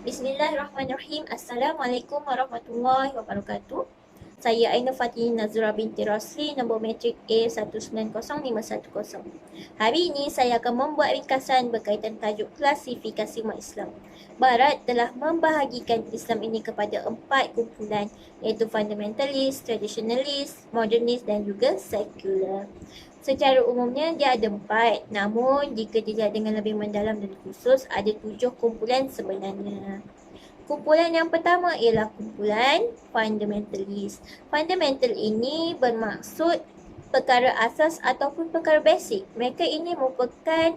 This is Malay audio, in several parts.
Bismillahirrahmanirrahim. Assalamualaikum warahmatullahi wabarakatuh. Saya Ainul Fatini Nazura binti Rosli, nombor matrik A190510. Hari ini saya akan membuat ringkasan berkaitan tajuk klasifikasi umat Islam. Barat telah membahagikan Islam ini kepada 4 kumpulan, iaitu fundamentalis, tradisionalis, modernis dan juga sekular. Secara umumnya dia ada 4, namun jika dilihat dengan lebih mendalam dan khusus, ada 7 kumpulan sebenarnya. Kumpulan yang pertama ialah kumpulan fundamentalis. Fundamental ini bermaksud perkara asas ataupun perkara basic. Mereka ini merupakan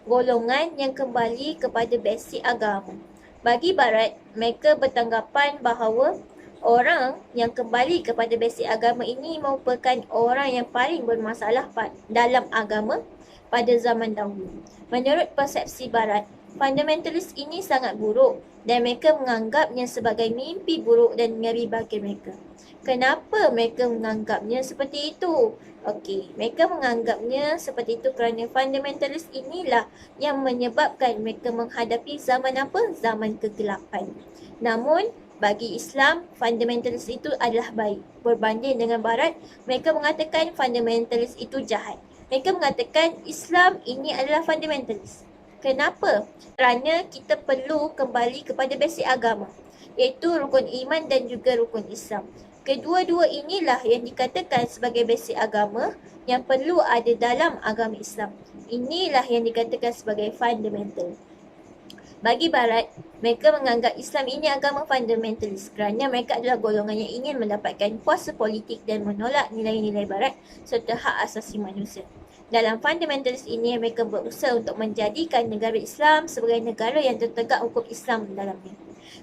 golongan yang kembali kepada basic agama. Bagi Barat, mereka bertanggapan bahawa orang yang kembali kepada basic agama ini merupakan orang yang paling bermasalah dalam agama pada zaman dahulu. Menurut persepsi Barat, fundamentalis ini sangat buruk dan mereka menganggapnya sebagai mimpi buruk dan ngeri bagi mereka. Kenapa mereka menganggapnya seperti itu? Okey, mereka menganggapnya seperti itu kerana fundamentalis inilah yang menyebabkan mereka menghadapi zaman apa? Zaman kegelapan. Namun, bagi Islam, fundamentalis itu adalah baik. Berbanding dengan Barat, mereka mengatakan fundamentalis itu jahat. Mereka mengatakan Islam ini adalah fundamentalis. Kenapa? Kerana kita perlu kembali kepada basic agama, iaitu rukun iman dan juga rukun Islam. Kedua-dua inilah yang dikatakan sebagai basic agama yang perlu ada dalam agama Islam. Inilah yang dikatakan sebagai fundamental. Bagi Barat, mereka menganggap Islam ini agama fundamentalis kerana mereka adalah golongan yang ingin mendapatkan kuasa politik dan menolak nilai-nilai Barat serta hak asasi manusia. Dalam fundamentalis ini, mereka berusaha untuk menjadikan negara Islam sebagai negara yang tertegak hukum Islam dalamnya.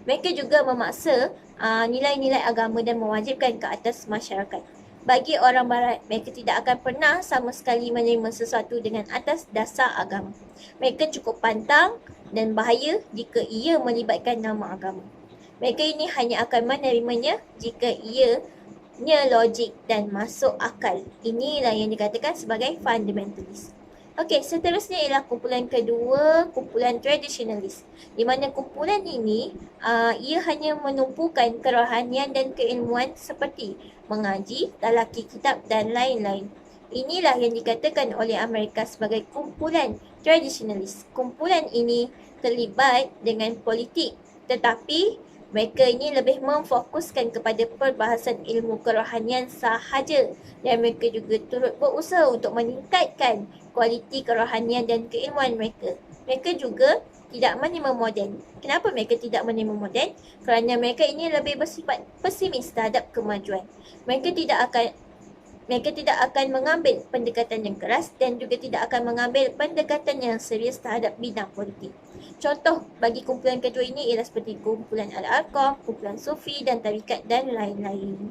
Mereka juga memaksa nilai-nilai agama dan mewajibkan ke atas masyarakat. Bagi orang Barat, mereka tidak akan pernah sama sekali menerima sesuatu dengan atas dasar agama. Mereka cukup pantang dan bahaya jika ia melibatkan nama agama. Mereka ini hanya akan menerimanya jika ianya logik dan masuk akal. Inilah yang dikatakan sebagai fundamentalis. Okey, seterusnya ialah kumpulan kedua, kumpulan tradisionalis. Di mana kumpulan ini, ia hanya menumpukan kerohanian dan keilmuan seperti mengaji, talaki kitab dan lain-lain. Inilah yang dikatakan oleh Amerika sebagai kumpulan tradisionalis. Kumpulan ini terlibat dengan politik, tetapi mereka ini lebih memfokuskan kepada perbahasan ilmu kerohanian sahaja dan mereka juga turut berusaha untuk meningkatkan kualiti kerohanian dan keilmuan mereka. Mereka juga tidak menerima moden. Kenapa mereka tidak menerima moden? Kerana mereka ini lebih bersifat pesimis terhadap kemajuan. Mereka tidak akan mengambil pendekatan yang keras dan juga tidak akan mengambil pendekatan yang serius terhadap bidang politik. Contoh bagi kumpulan kedua ini ialah seperti kumpulan Al-Arqam, kumpulan Sufi dan tarikat dan lain-lain.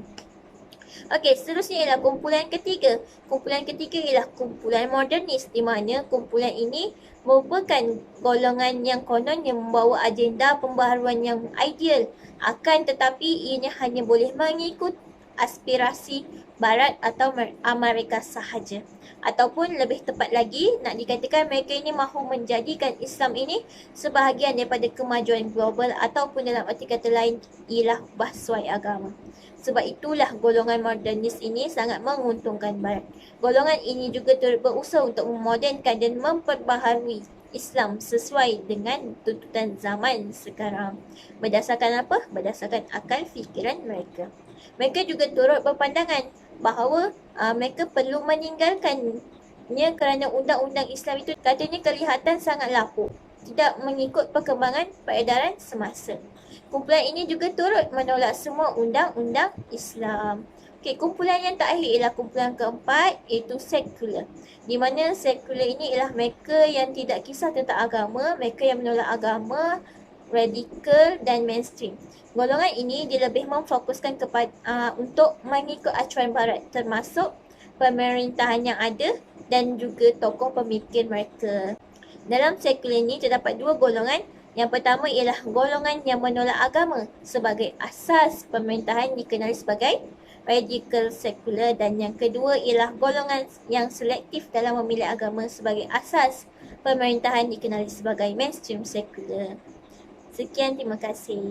Okey, seterusnya ialah kumpulan ketiga. Kumpulan ketiga ialah kumpulan modernis, di mana kumpulan ini merupakan golongan yang konon yang membawa agenda pembaharuan yang ideal, akan tetapi ianya hanya boleh mengikut aspirasi Barat atau Amerika sahaja. Ataupun lebih tepat lagi, nak dikatakan mereka ini mahu menjadikan Islam ini sebahagian daripada kemajuan global ataupun dalam arti kata lain ialah bahsuai agama. Sebab itulah golongan modernis ini sangat menguntungkan Barat. Golongan ini juga turut berusaha untuk memodernkan dan memperbaharui Islam sesuai dengan tuntutan zaman sekarang. Berdasarkan apa? Berdasarkan akal fikiran mereka. Mereka juga turut berpandangan bahawa mereka perlu meninggalkannya kerana undang-undang Islam itu katanya kelihatan sangat lapuk, tidak mengikut perkembangan peredaran semasa. Kumpulan ini juga turut menolak semua undang-undang Islam. Okey, kumpulan yang terakhir ialah kumpulan keempat, iaitu sekular. Di mana sekular ini ialah mereka yang tidak kisah tentang agama, mereka yang menolak agama, radikal dan mainstream. Golongan ini dia lebih memfokuskan kepada untuk mengikut acuan Barat, termasuk pemerintahan yang ada dan juga tokoh pemikir mereka. Dalam sekular ini terdapat dua golongan. Yang pertama ialah golongan yang menolak agama sebagai asas pemerintahan dikenali sebagai radical sekular, dan yang kedua ialah golongan yang selektif dalam memilih agama sebagai asas pemerintahan dikenali sebagai mainstream sekular. Sekian, terima kasih.